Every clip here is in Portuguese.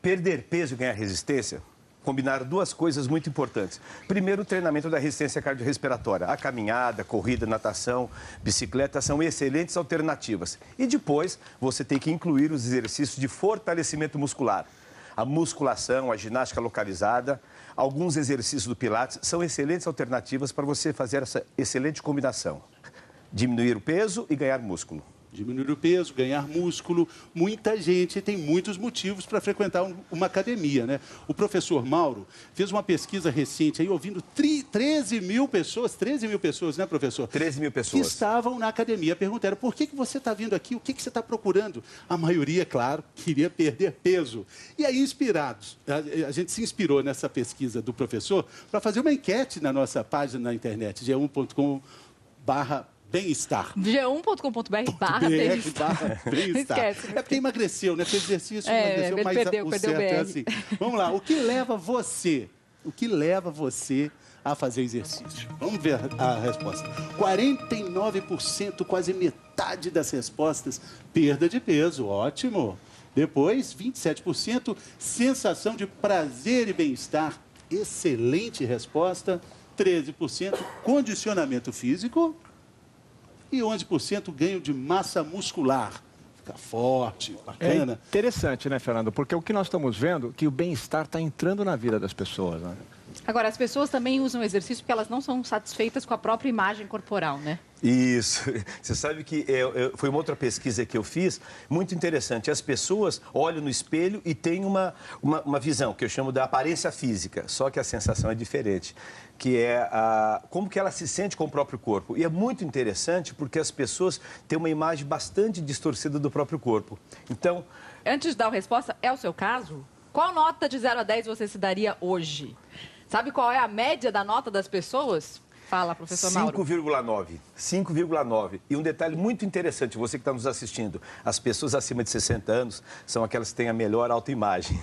perder peso e ganhar resistência, combinar duas coisas muito importantes. Primeiro, o treinamento da resistência cardiorrespiratória. A caminhada, corrida, natação, bicicleta são excelentes alternativas. E depois, você tem que incluir os exercícios de fortalecimento muscular. A musculação, a ginástica localizada, alguns exercícios do Pilates são excelentes alternativas para você fazer essa excelente combinação. Diminuir o peso e ganhar músculo. Diminuir o peso, ganhar músculo. Muita gente tem muitos motivos para frequentar uma academia, né? O professor Mauro fez uma pesquisa recente aí, ouvindo 13 mil pessoas, né, professor? 13 mil pessoas. Que estavam na academia. Perguntaram, por que você está vindo aqui? O que você está procurando? A maioria, claro, queria perder peso. E aí, inspirados, a gente se inspirou nessa pesquisa do professor para fazer uma enquete na nossa página na internet, g1.com/bem-estar. g1.com.br/bem-estar. É porque emagreceu, né? Fez exercício, emagreceu, mas perdeu o o certo BR. é assim. Vamos lá, o que leva você a fazer exercício? Vamos ver a resposta. 49%, quase metade das respostas, perda de peso, ótimo. Depois, 27%, sensação de prazer e bem-estar, excelente resposta. 13%, condicionamento físico. E 11% ganho de massa muscular. Fica forte, bacana. É interessante, né, Fernando? Porque o que nós estamos vendo é que o bem-estar está entrando na vida das pessoas, né? Agora, as pessoas também usam exercício porque elas não são satisfeitas com a própria imagem corporal, né? Isso. Você sabe que foi uma outra pesquisa que eu fiz, muito interessante. As pessoas olham no espelho e têm uma visão, que eu chamo da aparência física, só que a sensação é diferente, que é como que ela se sente com o próprio corpo. E é muito interessante porque as pessoas têm uma imagem bastante distorcida do próprio corpo. Então... Antes de dar a resposta, é o seu caso? Qual nota de 0 a 10 você se daria hoje? Sabe qual é a média da nota das pessoas? Fala, professor Mauro. 5,9. 5,9. E um detalhe muito interessante, você que está nos assistindo, as pessoas acima de 60 anos são aquelas que têm a melhor autoimagem.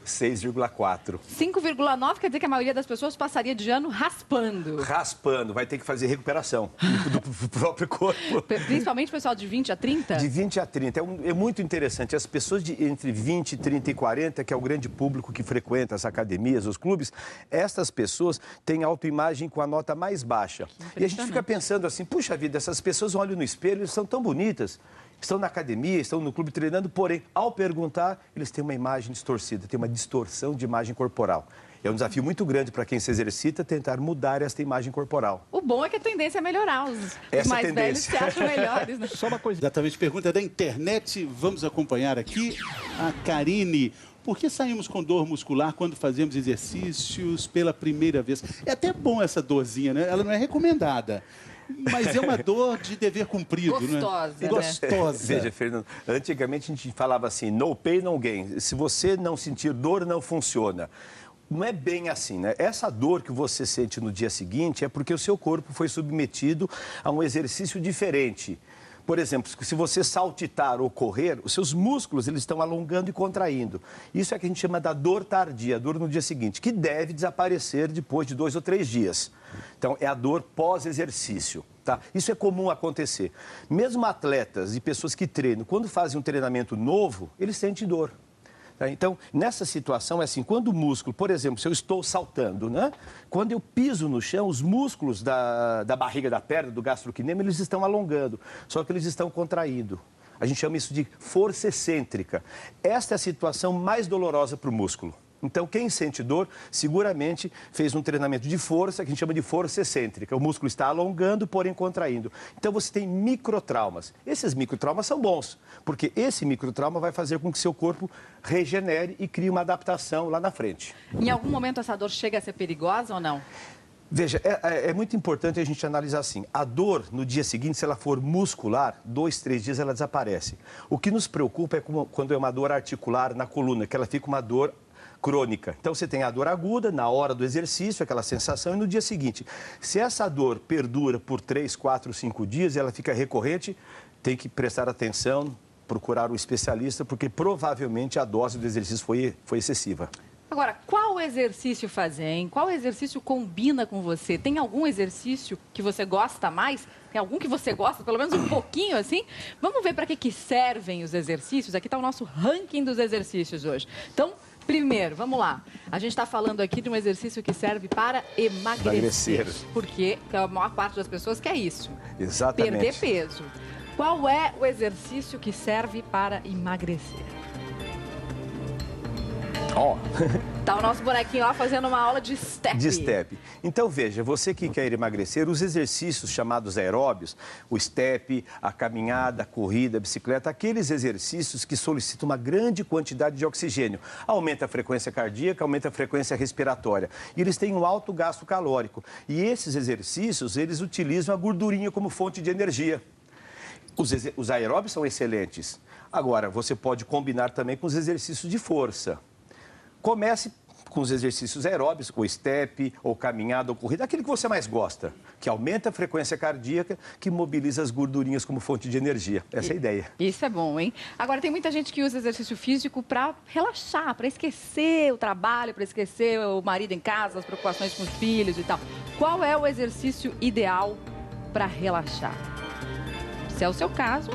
6,4. 5,9 quer dizer que a maioria das pessoas passaria de ano raspando. Raspando, vai ter que fazer recuperação do próprio corpo. Principalmente o pessoal de 20 a 30? De 20 a 30. É muito interessante. As pessoas entre 20, 30 e 40, que é o grande público que frequenta as academias, os clubes, essas pessoas têm autoimagem com a nota mais baixa. E a gente fica pensando assim, puxa vida, essas pessoas olham no espelho e são tão bonitas, estão na academia, estão no clube treinando, porém, ao perguntar, eles têm uma imagem distorcida, têm uma distorção de imagem corporal. É um desafio muito grande para quem se exercita tentar mudar esta imagem corporal. O bom é que a tendência é melhorar. Os mais velhos se acham melhores, né? Só uma coisa. Exatamente, pergunta da internet. Vamos acompanhar aqui a Karine. Por que saímos com dor muscular quando fazemos exercícios pela primeira vez? É até bom essa dorzinha, né? Ela não é recomendada. Mas é uma dor de dever cumprido, gostosa, né? Gostosa. Veja, Fernando, antigamente a gente falava assim, no pain, no gain. Se você não sentir dor, não funciona. Não é bem assim, né? Essa dor que você sente no dia seguinte é porque o seu corpo foi submetido a um exercício diferente. Por exemplo, se você saltitar ou correr, os seus músculos eles estão alongando e contraindo. Isso é que a gente chama da dor tardia, a dor no dia seguinte, que deve desaparecer depois de 2 ou 3 dias. Então, é a dor pós-exercício. Tá? Isso é comum acontecer. Mesmo atletas e pessoas que treinam, quando fazem um treinamento novo, eles sentem dor. Então, nessa situação, é assim, quando o músculo, por exemplo, se eu estou saltando, né? Quando eu piso no chão, os músculos da barriga da perna, do gastrocnêmio, eles estão alongando, só que eles estão contraindo. A gente chama isso de força excêntrica. Esta é a situação mais dolorosa para o músculo. Então, quem sente dor, seguramente fez um treinamento de força, que a gente chama de força excêntrica. O músculo está alongando, porém contraindo. Então, você tem microtraumas. Esses microtraumas são bons, porque esse microtrauma vai fazer com que seu corpo regenere e crie uma adaptação lá na frente. Em algum momento, essa dor chega a ser perigosa ou não? Veja, é muito importante a gente analisar assim. A dor, no dia seguinte, se ela for muscular, 2, 3 dias ela desaparece. O que nos preocupa é quando é uma dor articular na coluna, que ela fica uma dor crônica. Então, você tem a dor aguda na hora do exercício, aquela sensação, e no dia seguinte. Se essa dor perdura por 3, 4, 5 dias e ela fica recorrente, tem que prestar atenção, procurar um especialista, porque provavelmente a dose do exercício foi excessiva. Agora, qual exercício fazer, hein? Qual exercício combina com você? Tem algum exercício que você gosta mais? Tem algum que você gosta, pelo menos um pouquinho, assim? Vamos ver para que servem os exercícios. Aqui está o nosso ranking dos exercícios hoje. Então, primeiro, vamos lá. A gente está falando aqui de um exercício que serve para emagrecer. Porque a maior parte das pessoas quer isso. Exatamente. Perder peso. Qual é o exercício que serve para emagrecer? Ó, Tá o nosso bonequinho lá fazendo uma aula de step. de step. Então, veja, você que quer emagrecer, os exercícios chamados aeróbios, o step, a caminhada, a corrida, a bicicleta, aqueles exercícios que solicitam uma grande quantidade de oxigênio. Aumenta a frequência cardíaca, aumenta a frequência respiratória. E eles têm um alto gasto calórico. E esses exercícios, eles utilizam a gordurinha como fonte de energia. Os aeróbios são excelentes. Agora, você pode combinar também com os exercícios de força. Comece com os exercícios aeróbicos, ou step, ou caminhada, ou corrida, aquele que você mais gosta, que aumenta a frequência cardíaca, que mobiliza as gordurinhas como fonte de energia. Essa é a ideia. Isso é bom, hein? Agora, tem muita gente que usa exercício físico para relaxar, para esquecer o trabalho, para esquecer o marido em casa, as preocupações com os filhos e tal. Qual é o exercício ideal para relaxar? Se é o seu caso,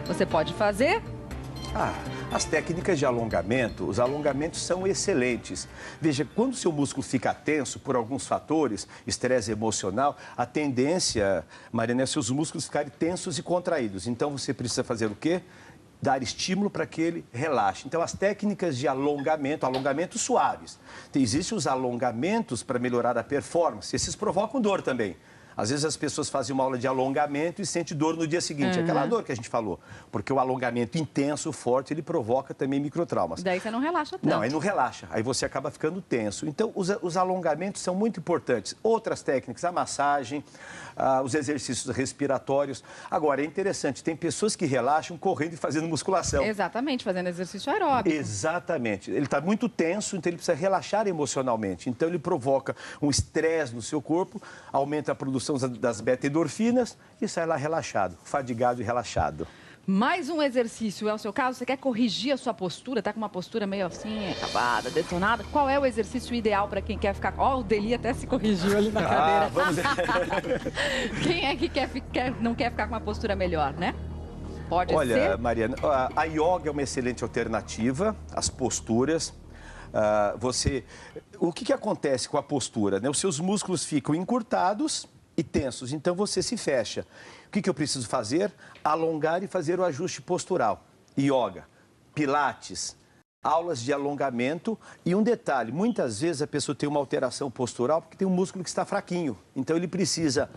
você pode fazer... As técnicas de alongamento, os alongamentos são excelentes. Veja, quando o seu músculo fica tenso por alguns fatores, estresse emocional, a tendência, Mariana, é seus músculos ficarem tensos e contraídos. Então, você precisa fazer o quê? Dar estímulo para que ele relaxe. Então, as técnicas de alongamento, alongamentos suaves. Existem os alongamentos para melhorar a performance. Esses provocam dor também. Às vezes as pessoas fazem uma aula de alongamento e sentem dor no dia seguinte. Aquela dor que a gente falou. Porque o alongamento intenso, forte, ele provoca também microtraumas. Daí você não relaxa tanto. Não, aí não relaxa. Aí você acaba ficando tenso. Então, os alongamentos são muito importantes. Outras técnicas, a massagem, os exercícios respiratórios. Agora, é interessante, tem pessoas que relaxam correndo e fazendo musculação. Exatamente, fazendo exercício aeróbico. Exatamente. Ele está muito tenso, então ele precisa relaxar emocionalmente. Então, ele provoca um estresse no seu corpo, aumenta a produção das beta-endorfinas e sai lá relaxado, fadigado e relaxado. Mais um exercício, é o seu caso? Você quer corrigir a sua postura? Tá com uma postura meio assim, acabada, detonada? Qual é o exercício ideal para quem quer ficar... Ó, o Deli até se corrigiu ali na cadeira. Vamos ver. Quem é que não quer ficar com uma postura melhor, né? Pode ser? Olha, Mariana, a yoga é uma excelente alternativa, as posturas. O que acontece com a postura? Né? Os seus músculos ficam encurtados e tensos, então você se fecha. O que eu preciso fazer? Alongar e fazer o ajuste postural. Yoga, pilates, aulas de alongamento e um detalhe, muitas vezes a pessoa tem uma alteração postural porque tem um músculo que está fraquinho, então ele precisa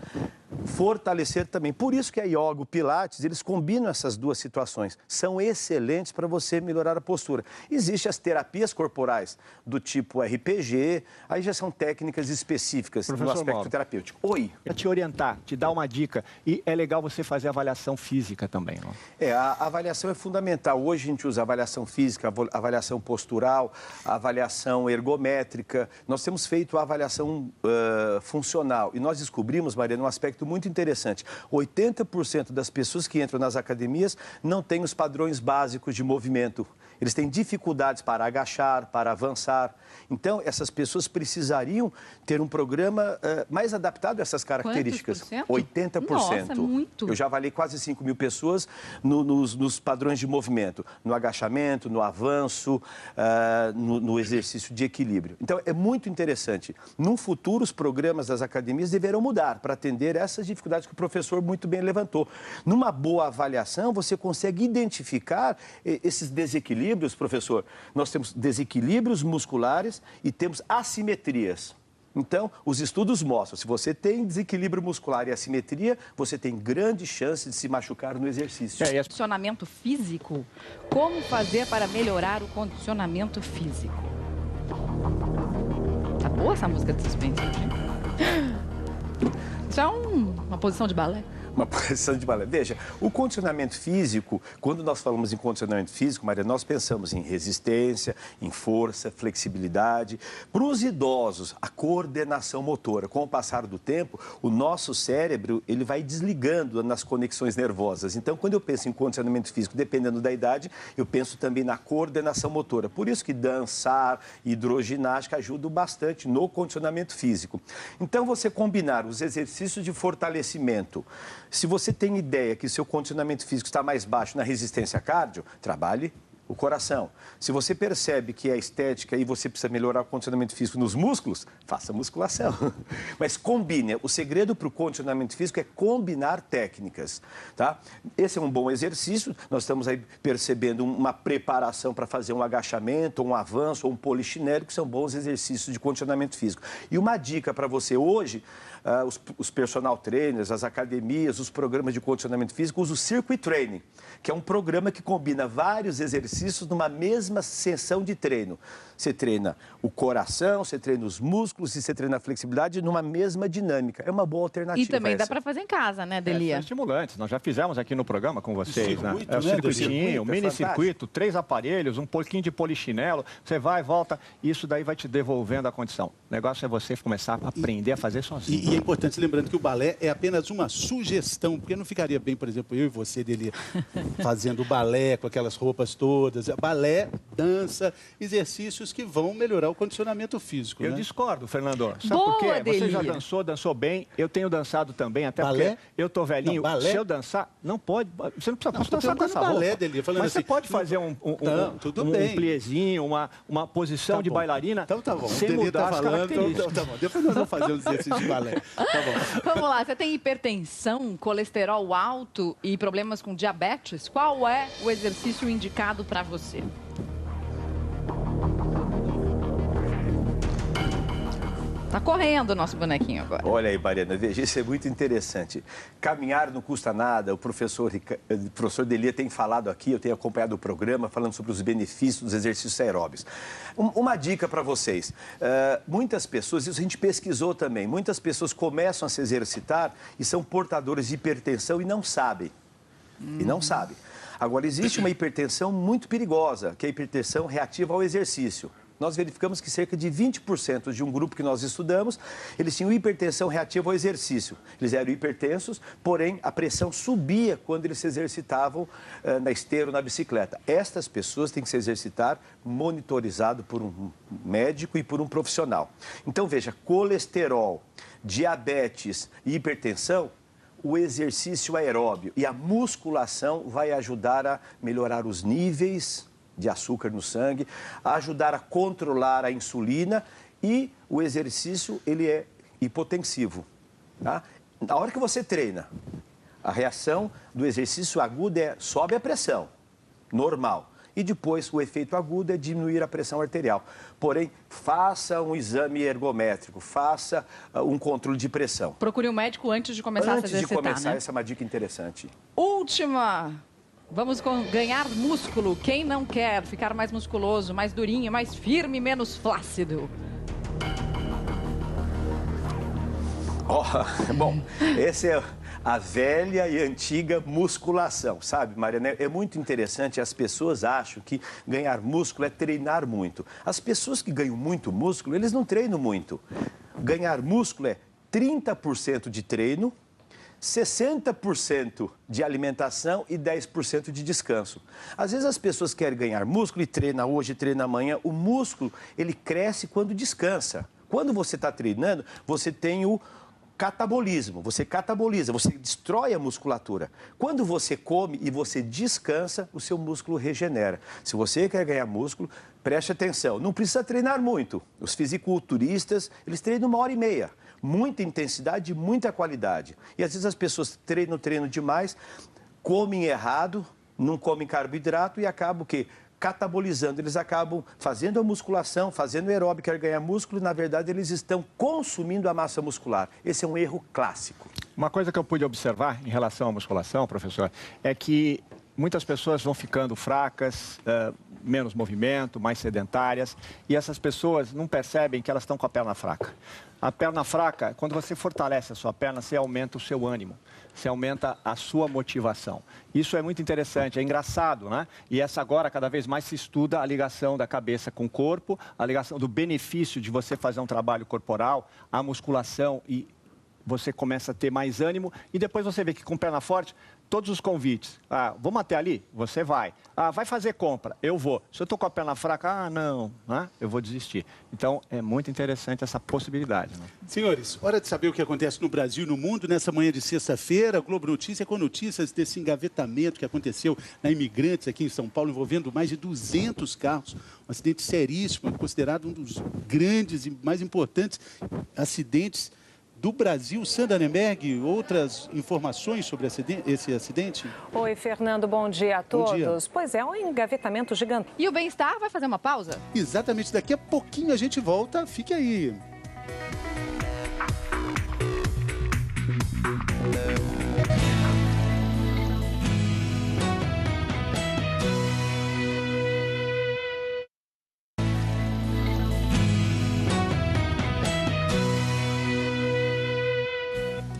fortalecer também. Por isso que a yoga, o pilates, eles combinam essas duas situações. São excelentes para você melhorar a postura. Existem as terapias corporais do tipo RPG, aí já são técnicas específicas no aspecto Mauro, terapêutico. Oi. Para te orientar, te dar uma dica. E é legal você fazer avaliação física também, não? A avaliação é fundamental. Hoje a gente usa avaliação física, avaliação postural, avaliação ergométrica. Nós temos feito a avaliação funcional e nós descobrimos, Mariana, um aspecto muito interessante. 80% das pessoas que entram nas academias não têm os padrões básicos de movimento. Eles têm dificuldades para agachar, para avançar. Então, essas pessoas precisariam ter um programa mais adaptado a essas características. Quantos por cento? 80%. Nossa, muito. Eu já avaliei quase 5.000 pessoas nos padrões de movimento, no agachamento, no avanço, no exercício de equilíbrio. Então, é muito interessante. No futuro, os programas das academias deverão mudar para atender essas dificuldades que o professor muito bem levantou. Numa boa avaliação, você consegue identificar esses desequilíbrios, professor. Nós temos desequilíbrios musculares e temos assimetrias. Então, os estudos mostram, se você tem desequilíbrio muscular e assimetria, você tem grande chance de se machucar no exercício. Condicionamento físico? Como fazer para melhorar o condicionamento físico? Tá boa essa música de suspense aqui? Isso é uma posição de balé? Uma posição de balé. Veja, o condicionamento físico, quando nós falamos em condicionamento físico, Maria, nós pensamos em resistência, em força, flexibilidade. Para os idosos, a coordenação motora. Com o passar do tempo, o nosso cérebro ele vai desligando nas conexões nervosas. Então, quando eu penso em condicionamento físico, dependendo da idade, eu penso também na coordenação motora. Por isso que dançar, hidroginástica ajudam bastante no condicionamento físico. Então, você combinar os exercícios de fortalecimento. Se você tem ideia que seu condicionamento físico está mais baixo na resistência cardio, trabalhe o coração. Se você percebe que é estética e você precisa melhorar o condicionamento físico nos músculos, faça musculação. Mas combine. O segredo para o condicionamento físico é combinar técnicas, tá? Esse é um bom exercício. Nós estamos aí percebendo uma preparação para fazer um agachamento, um avanço ou um polichinelo, que são bons exercícios de condicionamento físico. E uma dica para você hoje, os personal trainers, as academias, os programas de condicionamento físico usam o Circuit Training, que é um programa que combina vários exercícios numa mesma sessão de treino. Você treina o coração, você treina os músculos e você treina a flexibilidade numa mesma dinâmica. É uma boa alternativa. E também essa. dá para fazer em casa, né, Delia? São estimulantes. Nós já fizemos aqui no programa com vocês, né? Circuito, É o né, circuitinho, o Delia? mini É circuito, 3 aparelhos, um pouquinho de polichinelo. Você vai, volta, isso daí vai te devolvendo a condição. O negócio é você começar a aprender a fazer sozinho. E é importante, lembrando que o balé é apenas uma sugestão, porque não ficaria bem, por exemplo, eu e você, Delia, fazendo balé com aquelas roupas todas. Balé, dança, exercícios que vão melhorar o condicionamento físico. Eu né? discordo, Fernando. Sabe Boa, por quê? Você já Delia. dançou bem. Eu tenho dançado também, até Balé? porque eu tô velhinho. Não, balé? Se eu dançar, não pode. Você não precisa Não, tô dançar com essa perguntando balé, roupa. Delia, falando Mas você assim, pode não- fazer Não, tudo bem. pliezinho, uma posição Tá de bom. bailarina Então tá bom. sem o Delia mudar tá as falando, características. então tá bom. Depois nós vamos fazer um exercício de balé. Tá bom. Vamos lá, você tem hipertensão, colesterol alto e problemas com diabetes? Qual é o exercício indicado para você? Tá correndo o nosso bonequinho agora. Olha aí, Mariana, veja, isso é muito interessante. Caminhar não custa nada, o professor Delia tem falado aqui, eu tenho acompanhado o programa, falando sobre os benefícios dos exercícios aeróbicos. Uma dica para vocês, muitas pessoas, isso a gente pesquisou também, muitas pessoas começam a se exercitar e são portadores de hipertensão e não sabem. E não sabem. Agora, existe uma hipertensão muito perigosa, que é a hipertensão reativa ao exercício. Nós verificamos que cerca de 20% de um grupo que nós estudamos, eles tinham hipertensão reativa ao exercício. Eles eram hipertensos, porém a pressão subia quando eles se exercitavam na esteira ou na bicicleta. Estas pessoas têm que se exercitar monitorizado por um médico e por um profissional. Então veja, colesterol, diabetes e hipertensão, o exercício aeróbio e a musculação vai ajudar a melhorar os níveis de açúcar no sangue, a ajudar a controlar a insulina e o exercício, ele é hipotensivo. Tá? Na hora que você treina, a reação do exercício agudo é sobe a pressão, normal. E depois o efeito agudo é diminuir a pressão arterial. Porém, faça um exame ergométrico, faça um controle de pressão. Procure um médico antes de começar a se Antes de exercitar, começar, né? essa é uma dica interessante. Última. Vamos ganhar músculo. Quem não quer ficar mais musculoso, mais durinho, mais firme, menos flácido? Bom, esse é a velha e antiga musculação, sabe, Mariana? É muito interessante, as pessoas acham que ganhar músculo é treinar muito. As pessoas que ganham muito músculo, eles não treinam muito. Ganhar músculo é 30% de treino, 60% de alimentação e 10% de descanso. Às vezes as pessoas querem ganhar músculo e treina hoje, treina amanhã. O músculo, ele cresce quando descansa. Quando você está treinando, você tem o catabolismo, você cataboliza, você destrói a musculatura. Quando você come e você descansa, o seu músculo regenera. Se você quer ganhar músculo, preste atenção, não precisa treinar muito. Os fisiculturistas, eles treinam 1h30. Muita intensidade e muita qualidade. E às vezes as pessoas treinam demais, comem errado, não comem carboidrato e acabam o quê? Catabolizando. Eles acabam fazendo a musculação, fazendo aeróbica, quer ganhar músculo, e na verdade eles estão consumindo a massa muscular. Esse é um erro clássico. Uma coisa que eu pude observar em relação à musculação, professor, é que muitas pessoas vão ficando fracas, menos movimento, mais sedentárias, e essas pessoas não percebem que elas estão com a perna fraca. A perna fraca, quando você fortalece a sua perna, você aumenta o seu ânimo, você aumenta a sua motivação. Isso é muito interessante, é engraçado, né? E essa agora, cada vez mais se estuda a ligação da cabeça com o corpo, a ligação do benefício de você fazer um trabalho corporal, a musculação, e você começa a ter mais ânimo, e depois você vê que com perna forte, todos os convites. Vamos até ali? Você vai. Vai fazer compra? Eu vou. Se eu estou com a perna fraca, não, né? Eu vou desistir. Então, é muito interessante essa possibilidade. Né? Senhores, hora de saber o que acontece no Brasil e no mundo. Nessa manhã de sexta-feira, Globo Notícia com notícias desse engavetamento que aconteceu na Imigrantes aqui em São Paulo, envolvendo mais de 200 carros. Um acidente seríssimo, considerado um dos grandes e mais importantes acidentes do Brasil. Sandra Nemberg, outras informações sobre esse acidente? Oi, Fernando, bom dia a todos. Bom dia. Pois é, um engavetamento gigante. E o Bem-Estar vai fazer uma pausa? Exatamente, daqui a pouquinho a gente volta, fique aí.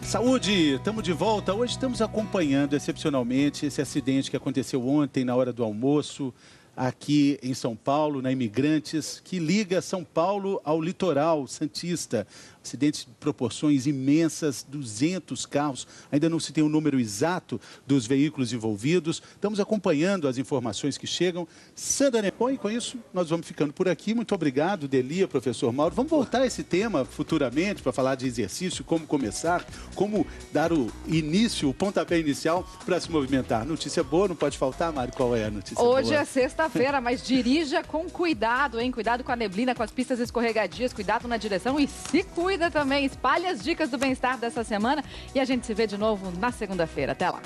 Saúde, estamos de volta. Hoje estamos acompanhando excepcionalmente esse acidente que aconteceu ontem na hora do almoço aqui em São Paulo, na Imigrantes, que liga São Paulo ao litoral santista. Acidente de proporções imensas, 200 carros. Ainda não se tem o número exato dos veículos envolvidos. Estamos acompanhando as informações que chegam. Sandra Nepon, com isso, nós vamos ficando por aqui. Muito obrigado, Delia, professor Mauro. Vamos voltar a esse tema futuramente para falar de exercício, como começar, como dar o início, o pontapé inicial para se movimentar. Notícia boa, não pode faltar, Mário? Qual é a notícia boa? Hoje é sexta-feira, mas dirija com cuidado, hein? Cuidado com a neblina, com as pistas escorregadias, cuidado na direção e se cuida também. Espalhe as dicas do Bem-Estar dessa semana e a gente se vê de novo na segunda-feira. Até lá.